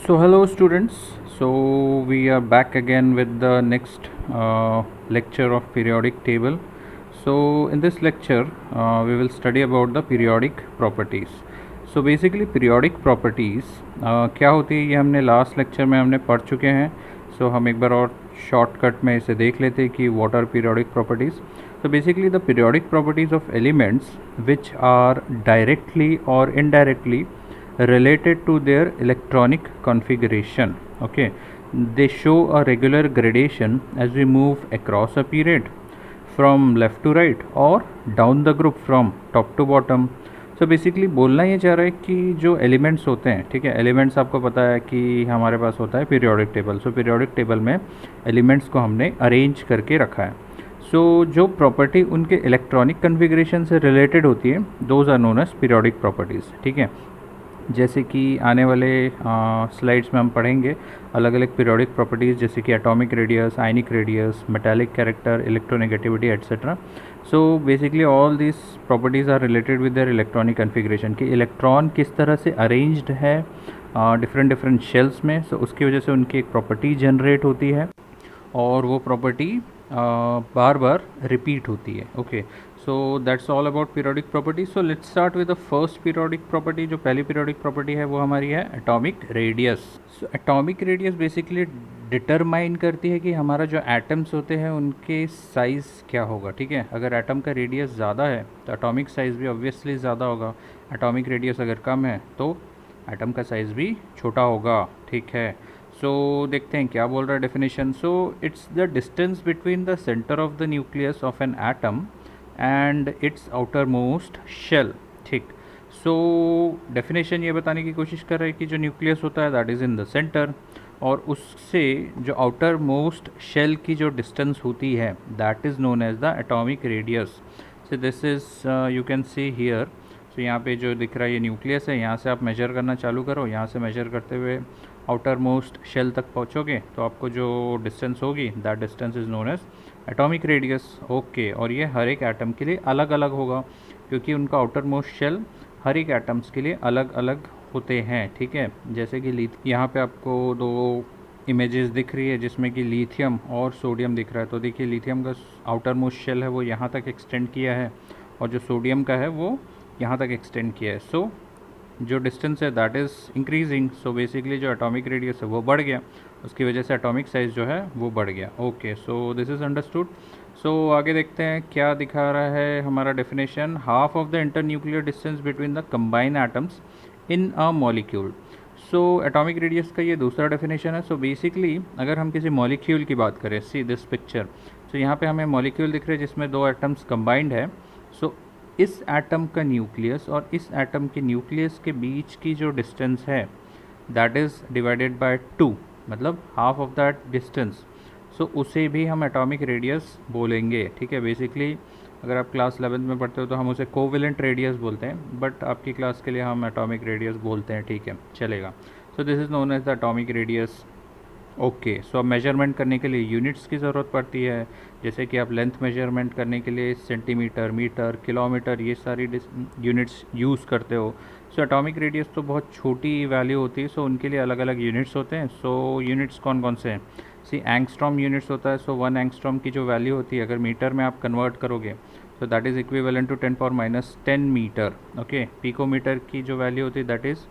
So hello students, so we are back again with the next lecture of periodic table. So in this lecture we will study about the periodic properties. So basically periodic properties क्या होती है ये हमने last lecture में हमने पढ़ चुके हैं. So हम एक बार और शॉर्टकट में इसे देख लेते हैं कि what are periodic properties. So basically the periodic properties of elements which are directly or indirectly related to their electronic configuration. Okay, they show a regular gradation as we move across a period from left to right or down the group from top to bottom. So basically बोलना ये चाह रहा है कि जो elements होते हैं, ठीक है, एलिमेंट्स आपको पता है कि हमारे पास होता है पीरियोडिक टेबल. सो पीरियोडिक टेबल में एलिमेंट्स को हमने अरेंज करके रखा है. सो जो प्रॉपर्टी उनके इलेक्ट्रॉनिक कन्फिग्रेशन से रिलेटेड होती है those are known as periodic properties. ठीक है, जैसे कि आने वाले स्लाइड्स में हम पढ़ेंगे अलग अलग पीरियोडिक प्रॉपर्टीज़, जैसे कि atomic radius, ionic radius, metallic character, electronegativity etcetera. So basically all this properties are related with their electronic configuration कि इलेक्ट्रॉन किस तरह से अरेंज्ड है डिफरेंट शेल्स में. सो उसकी वजह से उनकी एक प्रॉपर्टी जनरेट होती है और वो प्रॉपर्टी बार बार रिपीट होती है. Okay, so that's all about periodic property. So let's start with the first periodic property. जो पहली पीरियोडिक प्रॉपर्टी है वो हमारी है एटॉमिक रेडियस. सो एटॉमिक रेडियस बेसिकली डिटरमाइन करती है कि हमारा जो एटम्स होते हैं उनके साइज़ क्या होगा. ठीक है, अगर एटम का रेडियस ज़्यादा है तो एटॉमिक साइज़ भी ऑब्वियसली ज़्यादा होगा. एटॉमिक रेडियस अगर कम है तो एटम का साइज़ भी छोटा होगा. ठीक है, सो देखते हैं क्या बोल रहा है definition. So it's the distance between the centre of the nucleus of an atom and its outermost shell. ठीक, सो डेफिनेशन ये बताने की कोशिश कर रहा है कि जो न्यूक्लियस होता है that is in the centre और उससे जो आउटर मोस्ट शेल की जो डिस्टेंस होती है that is known as the atomic radius. So this is you can see here. So यहाँ पे जो दिख रहा है ये न्यूक्लियस है. यहाँ से आप मेजर करना चालू करो. यहाँ से मेजर करते हुए आउटर मोस्ट शेल तक पहुँचोगे तो आपको जो डिस्टेंस होगी that distance is known as atomic radius. Okay, और ये हर एक एटम के लिए अलग अलग होगा क्योंकि उनका आउटर मोस्ट शेल हर एक एटम्स के लिए अलग अलग होते हैं. ठीक है, जैसे कि यहाँ पे आपको दो इमेजेस दिख रही है जिसमें कि लिथियम और सोडियम दिख रहा है. तो देखिए लिथियम का आउटर मोस्ट शेल है वो यहाँ तक एक्सटेंड किया है और जो सोडियम का है वो यहाँ तक एक्सटेंड किया है. सो जो डिस्टेंस है that is increasing. So basically जो एटॉमिक रेडियस है वो बढ़ गया, उसकी वजह से एटॉमिक साइज़ जो है वो बढ़ गया. Okay, so this is understood. So आगे देखते हैं क्या दिखा रहा है हमारा definition. Half of the inter nuclear distance between the combine atoms in a molecule. So atomic radius का ये दूसरा डेफिनेशन है. सो बेसिकली अगर हम किसी मॉलिक्यूल की बात करें, सी दिस पिक्चर. सो यहाँ पे हमें मॉलिक्यूल दिख रहे हैं जिसमें दो एटम्स कंबाइंड है. सो इस एटम का न्यूक्लियस और इस एटम के न्यूक्लियस के बीच की जो डिस्टेंस है दैट इज़ डिवाइडेड बाय 2, मतलब हाफ ऑफ दैट डिस्टेंस. सो उसे भी हम एटॉमिक रेडियस बोलेंगे. ठीक है, बेसिकली अगर आप क्लास 11 में पढ़ते हो तो हम उसे कोवेलेंट रेडियस बोलते हैं, बट आपकी क्लास के लिए हम एटॉमिक रेडियस बोलते हैं. ठीक है, चलेगा. So this is known as the atomic radius. Okay, so अब मेजरमेंट करने के लिए यूनिट्स की ज़रूरत पड़ती है. जैसे कि आप लेंथ मेजरमेंट करने के लिए सेंटीमीटर, मीटर, किलोमीटर ये सारी यूनिट्स यूज़ करते हो. सो एटॉमिक रेडियस तो बहुत छोटी वैल्यू होती है. सो उनके लिए अलग अलग यूनिट्स होते हैं. सो यूनिट्स कौन कौन से हैं? सी एंगस्ट्रॉम यूनिट्स होता है. सो 1 एंगस्ट्रॉम की जो वैल्यू होती है अगर मीटर में आप कन्वर्ट करोगे तो that is equivalent to 10⁻10 metre. Okay, picometre की जो वैल्यू होती है that is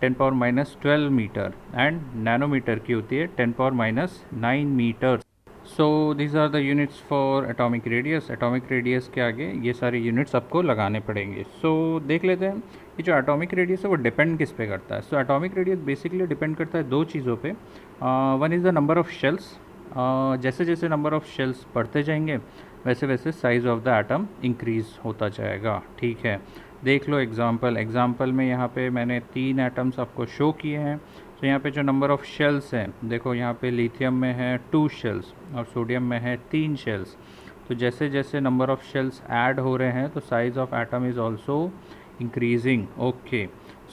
10⁻12 metre and nanometre की होती है 10⁻9 metre. So these are the units for atomic radius. Atomic radius के आगे ये सारे यूनिट्स आपको लगाने पड़ेंगे. सो देख लेते हैं कि जो एटॉमिक रेडियस है वो डिपेंड किस पे करता है. सो एटॉमिक रेडियस बेसिकली डिपेंड करता है दो चीज़ों पे. One is the number of shells. जैसे जैसे नंबर ऑफ शेल्स बढ़ते जाएंगे वैसे वैसे size of the atom increase होता जाएगा. ठीक है, देख लो एग्जाम्पल में यहाँ पे मैंने 3 एटम्स आपको शो किए हैं. तो यहाँ पे जो नंबर ऑफ़ शेल्स हैं देखो, यहाँ पे लिथियम में है 2 शेल्स और सोडियम में है 3 शेल्स. तो जैसे जैसे नंबर ऑफ़ शेल्स ऐड हो रहे हैं तो size of atom is also increasing. Okay,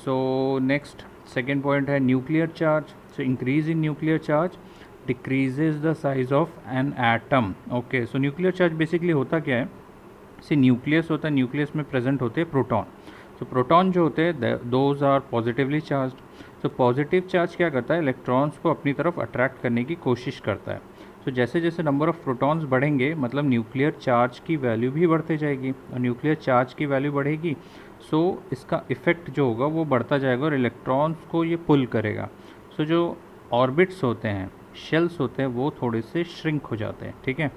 so next second point है nuclear charge. So increase in nuclear charge decreases the size of an atom. Okay, so nuclear charge basically होता क्या है? सी nucleus होता है, न्यूक्लियस में present होते हैं proton. सो proton जो होते हैं दोज आर पॉजिटिवली चार्ज्ड। तो पॉजिटिव चार्ज क्या करता है, इलेक्ट्रॉन्स को अपनी तरफ अट्रैक्ट करने की कोशिश करता है। तो जैसे जैसे नंबर ऑफ़ प्रोटॉन्स बढ़ेंगे मतलब न्यूक्लियर चार्ज की वैल्यू भी बढ़ती जाएगी, और न्यूक्लियर चार्ज की वैल्यू बढ़ेगी सो इसका इफ़ेक्ट जो होगा वो बढ़ता जाएगा और इलेक्ट्रॉन्स को ये पुल करेगा। सो जो ऑर्बिट्स होते हैं, शेल्स होते हैं, वो थोड़े से श्रिंक हो जाते हैं। ठीक है,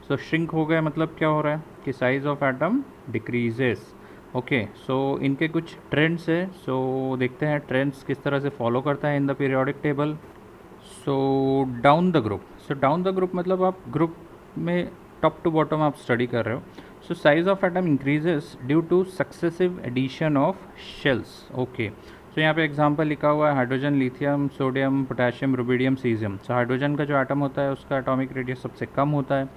सो श्रिंक हो गए मतलब क्या हो रहा है कि size of atom decreases. Okay, so इनके कुछ ट्रेंड्स है, सो देखते हैं ट्रेंड्स किस तरह से फॉलो करता है in the periodic table. So down the group, so down the group मतलब आप ग्रुप में टॉप टू बॉटम आप स्टडी कर रहे हो। So size of atom increases due to successive addition of shells. Okay, so यहाँ पे एग्जांपल लिखा हुआ है hydrogen, lithium, sodium, potassium, rubidium, caesium. So hydrogen का जो एटम होता है उसका एटॉमिक रेडियस सबसे कम होता है,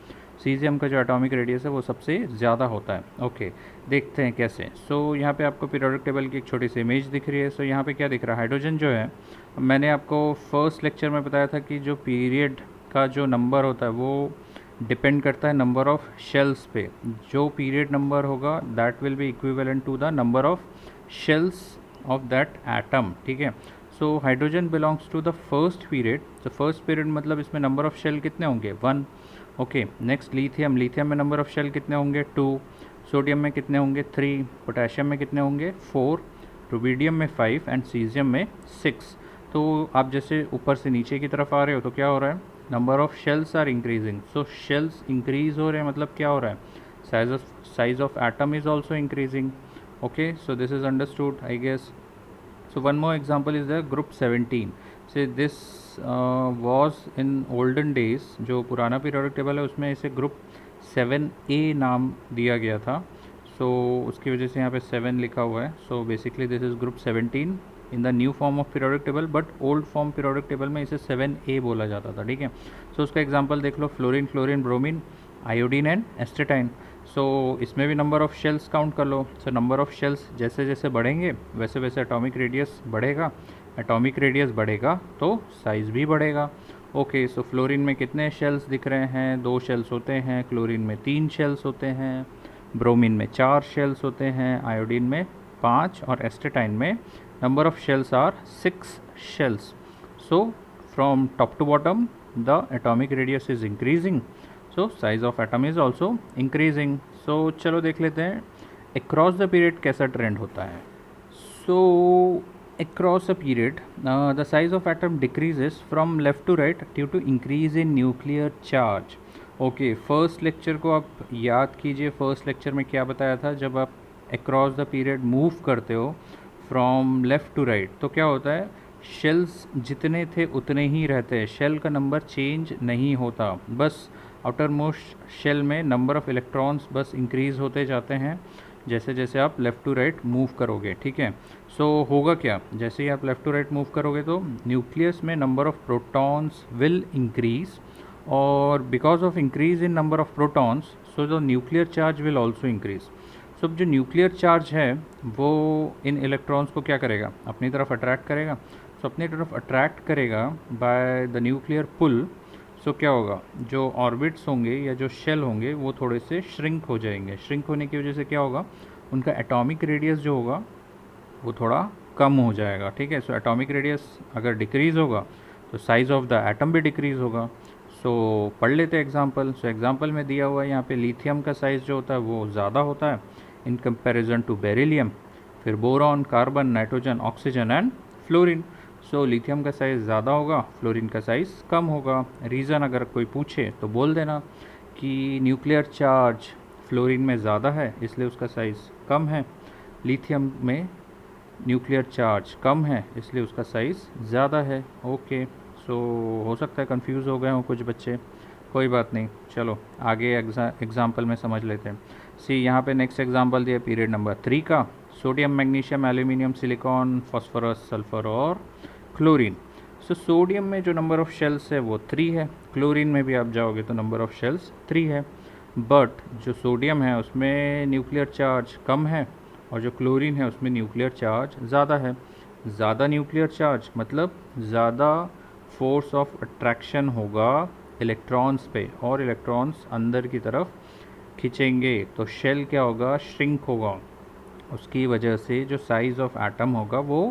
सीजियम का जो एटॉमिक रेडियस है वो सबसे ज़्यादा होता है। ओके, देखते हैं कैसे। सो यहाँ पे आपको पीरियोडिक टेबल की एक छोटी सी इमेज दिख रही है। सो यहाँ पे क्या दिख रहा है, हाइड्रोजन जो है, मैंने आपको फर्स्ट लेक्चर में बताया था कि जो पीरियड का जो नंबर होता है वो डिपेंड करता है नंबर ऑफ़ शेल्स पे। जो पीरियड नंबर होगा that will be equivalent to the number of shells of that atom. ठीक है, so hydrogen belongs to the first period. तो फर्स्ट पीरियड मतलब इसमें नंबर ऑफ़ शेल कितने होंगे, 1। ओके, नेक्स्ट लिथियम, लिथियम में नंबर ऑफ़ शेल कितने होंगे, 2। सोडियम में कितने होंगे, 3। पोटेशियम में कितने होंगे, 4। रुबिडियम में 5 एंड सीजियम में 6। तो आप जैसे ऊपर से नीचे की तरफ आ रहे हो तो क्या हो रहा है, number of shells are increasing. So shells increase हो रहे हैं मतलब क्या हो रहा है, size of atom is also increasing. Okay, so this is understood I guess. So one more example is the group 17. Say this was in olden days, जो पुराना पीरियोडिक टेबल है उसमें इसे ग्रुप 7A नाम दिया गया था। सो उसकी वजह से यहाँ पे 7 लिखा हुआ है। So basically this is group 17 in the new form of periodic table, but old form periodic table में इसे 7A बोला जाता था। ठीक है, सो उसका एग्जाम्पल देख लो, fluorine, chlorine, bromine, iodine and astatine. So इसमें भी नंबर ऑफ़ शेल्स काउंट कर लो। सो नंबर ऑफ़ शेल्स जैसे जैसे बढ़ेंगे वैसे वैसे एटॉमिक रेडियस बढ़ेगा, एटॉमिक रेडियस बढ़ेगा तो साइज़ भी बढ़ेगा। ओके, सो फ्लोरीन में कितने शेल्स दिख रहे हैं, 2 शेल्स होते हैं, क्लोरीन में 3 शेल्स होते हैं, ब्रोमीन में 4 शेल्स होते हैं, आयोडीन में 5 और एस्टेटाइन में number of shells are 6 shells. So from top to bottom the atomic radius is increasing, so size of atom is also increasing. So चलो देख लेते हैं अक्रॉस द पीरियड कैसा ट्रेंड होता है। So across a period the size of atom decreases from left to right due to increase in nuclear charge. Okay, first lecture को आप याद कीजिए। फर्स्ट लेक्चर में क्या बताया था, जब आप अक्रॉस द पीरियड मूव करते हो फ्रॉम लेफ़्ट टू राइट तो क्या होता है, शेल्स जितने थे उतने ही रहते हैं, शेल का नंबर चेंज नहीं होता, बस आउटर मोस्ट शेल में नंबर ऑफ़ इलेक्ट्रॉन्स बस इंक्रीज़ होते जाते हैं जैसे जैसे आप लेफ़्ट टू राइट मूव करोगे। ठीक है, सो होगा क्या, जैसे ही आप लेफ़्ट टू राइट मूव करोगे तो न्यूक्लियस में number of protons will increase, और because of increase in number of protons so the nuclear charge will also increase. So जो न्यूक्लियर चार्ज है वो इन इलेक्ट्रॉन्स को क्या करेगा, अपनी तरफ अट्रैक्ट करेगा। सो अपनी तरफ अट्रैक्ट करेगा बाय द न्यूक्लियर पुल। सो क्या होगा, जो ऑर्बिट्स होंगे या जो शेल होंगे वो थोड़े से श्रिंक हो जाएंगे। श्रिंक होने की वजह से क्या होगा, उनका एटॉमिक रेडियस जो होगा वो थोड़ा कम हो जाएगा। ठीक है, सो एटॉमिक रेडियस अगर डिक्रीज़ होगा तो साइज़ ऑफ द एटम भी डिक्रीज़ होगा। सो पढ़ लेते हैं एग्जांपल। सो एग्जांपल में दिया हुआ है यहाँ पे लिथियम का साइज़ जो होता है वो ज़्यादा होता है इन कंपैरिजन टू बेरिलियम, फिर boron, carbon, nitrogen, oxygen and fluorine. So lithium का साइज़ ज़्यादा होगा, फ्लोरीन का साइज़ कम होगा। रीज़न अगर कोई पूछे तो बोल देना कि न्यूक्लियर चार्ज फ्लोरीन में ज़्यादा है इसलिए उसका साइज़ कम है, लिथियम में न्यूक्लियर चार्ज कम है इसलिए उसका साइज़ ज़्यादा है। ओके, सो हो सकता है कंफ्यूज हो गए हों कुछ बच्चे, कोई बात नहीं, चलो आगे एग्जाम्पल में समझ लेते हैं। सी यहाँ पे नेक्स्ट एग्जाम्पल दिया पीरियड नंबर 3 का, sodium, magnesium, aluminium, silicon, phosphorus, sulphur और क्लोरीन। सो सोडियम में जो नंबर ऑफ़ शेल्स है वो 3 है, क्लोरीन में भी आप जाओगे तो नंबर ऑफ़ शेल्स 3 है, बट जो सोडियम है उसमें न्यूक्लियर चार्ज कम है और जो क्लोरीन है उसमें न्यूक्लियर चार्ज ज़्यादा है। ज़्यादा न्यूक्लियर चार्ज मतलब ज़्यादा फोर्स ऑफ अट्रैक्शन होगा इलेक्ट्रॉन्स पे और इलेक्ट्रॉन्स अंदर की तरफ खींचेंगे तो शेल क्या होगा, श्रिंक होगा। उसकी वजह से जो साइज़ ऑफ एटम होगा वो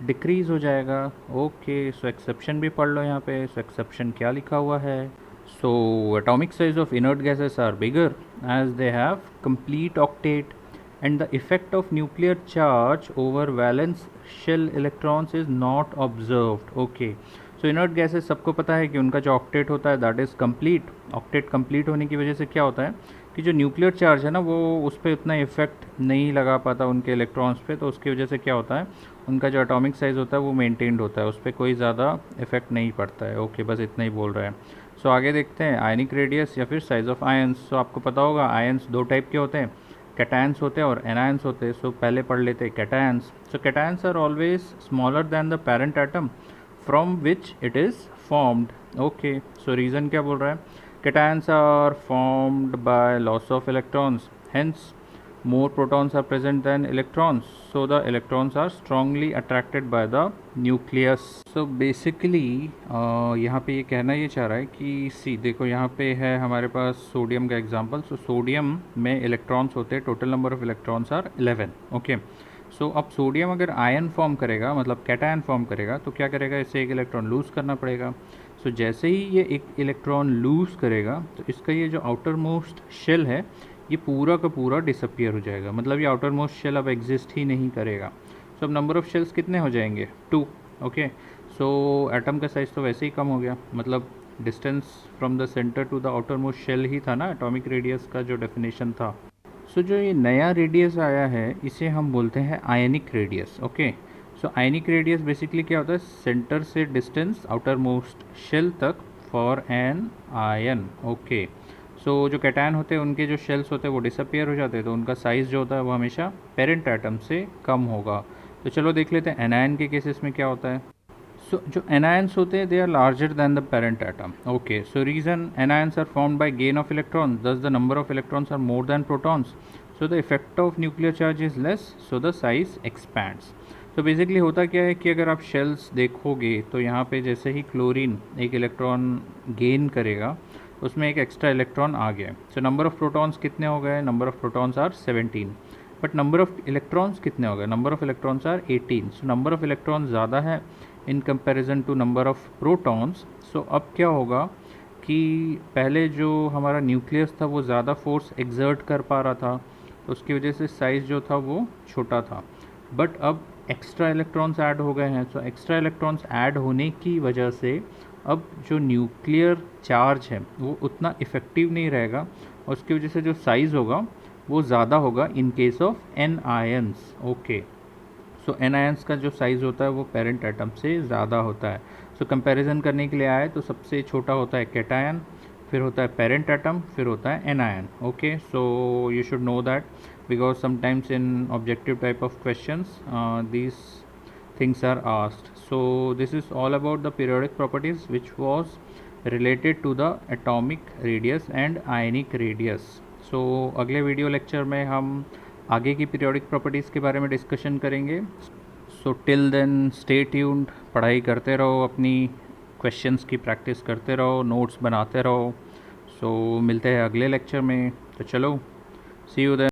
डिक्रीज़ हो जाएगा। ओके, सो एक्सेप्शन भी पढ़ लो यहाँ पे। सो एक्सेप्शन क्या लिखा हुआ है? सो atomic size of inert gases are bigger as they have complete octet and the effect of nuclear charge over valence shell electrons is not observed. Okay, so inert gases सबको पता है कि उनका जो ऑक्टेट होता है that is complete. Octet complete होने की वजह से क्या होता है कि जो न्यूक्लियर चार्ज है ना वो उस पर उतना इफेक्ट नहीं लगा पाता उनके इलेक्ट्रॉन्स पे, तो उसकी वजह से क्या होता है उनका जो एटॉमिक साइज़ होता है वो मेंटेन्ड होता है, उस पर कोई ज़्यादा इफेक्ट नहीं पड़ता है। ओके, बस इतना ही बोल रहे हैं। सो आगे देखते हैं आयनिक रेडियस या फिर साइज़ ऑफ आयंस। सो आपको पता होगा आयंस दो टाइप के होते हैं, कैटायंस होते हैं और एनायंस होते हैं। सो पहले पढ़ लेते हैं cations. So cations are always smaller than the parent atom from which it is formed. Okay, so reason क्या बोल रहा है? Cations are formed by loss of electrons, hence more protons are present than electrons, so the electrons are strongly attracted by the nucleus. So basically यहाँ पे ये कहना ये चाह रहा है कि सी देखो यहाँ पे है हमारे पास सोडियम का एग्जांपल। सो सोडियम में इलेक्ट्रॉन्स होते हैं, total number of electrons are 11। Okay, so अब सोडियम अगर आयन फॉर्म करेगा मतलब कैटायन फॉर्म करेगा तो क्या करेगा, इससे एक इलेक्ट्रॉन लूज़ करना पड़ेगा। सो जैसे ही ये एक इलेक्ट्रॉन लूज़ करेगा तो इसका ये जो आउटर मोस्ट शेल है ये पूरा का पूरा डिसअपियर हो जाएगा, मतलब ये आउटर मोस्ट शेल अब एग्जिस्ट ही नहीं करेगा। सो अब नंबर ऑफ़ शेल्स कितने हो जाएंगे? 2। ओके, सो एटम का साइज़ तो वैसे ही कम हो गया, मतलब distance from the centre to the outermost shell ही था ना एटॉमिक रेडियस का जो डेफिनेशन था। सो जो ये नया रेडियस आया है इसे हम बोलते हैं आयनिक रेडियस। ओके, सो आयनिक रेडियस बेसिकली क्या होता है, सेंटर से डिस्टेंस आउटर मोस्ट शेल तक फॉर एन आयन। ओके, सो जो कैटायन होते हैं उनके जो शेल्स होते हैं वो डिसअपियर हो जाते हैं, तो उनका साइज़ जो होता है वो हमेशा पेरेंट एटम से कम होगा। तो चलो देख लेते हैं एनायन के केसेस में क्या होता है। सो जो एनायंस होते हैं they are larger than the parent atom. Okay, so reason anions are formed by gain of electrons, thus the number of electrons are more than protons, so the effect of nuclear charge is less, so the size expands. तो basically होता क्या है कि अगर आप shells देखोगे तो यहाँ पे जैसे ही क्लोरीन एक इलेक्ट्रॉन गेन करेगा उसमें एक एक्स्ट्रा इलेक्ट्रॉन आ गया। सो नंबर ऑफ प्रोटॉन्स कितने हो गए? Number of protons are 17, but number of electrons कितने हो गए? Number of electrons are 18। So number of electrons ज़्यादा है in comparison to number of protons. So अब क्या होगा कि पहले जो हमारा न्यूक्लियस था वो ज़्यादा फोर्स एक्सर्ट कर पा रहा था, तो उसकी वजह से साइज़ जो था वो छोटा था, बट अब एक्स्ट्रा इलेक्ट्रॉन्स ऐड हो गए हैं। सो एक्स्ट्रा इलेक्ट्रॉन्स ऐड होने की वजह से अब जो न्यूक्लियर चार्ज है वो उतना इफ़ेक्टिव नहीं रहेगा, और उसकी वजह से जो साइज़ होगा वो ज़्यादा होगा in case of anions. Okay, so anions का जो साइज़ होता है वो पेरेंट एटम से ज़्यादा होता है। सो कंपैरिजन करने के लिए आए तो सबसे छोटा होता है कैटायन, फिर होता है पेरेंट एटम, फिर होता है anion. Okay, so you should know that because sometimes in objective type of questions these things are asked. So this is all about the periodic properties which was related to the atomic radius and ionic radius. So अगले video lecture में हम आगे की periodic properties के बारे में discussion करेंगे। So till then stay tuned, पढ़ाई करते रहो, अपनी क्वेश्चंस की प्रैक्टिस करते रहो, नोट्स बनाते रहो। सो मिलते हैं अगले लेक्चर में, तो चलो सी यू देन।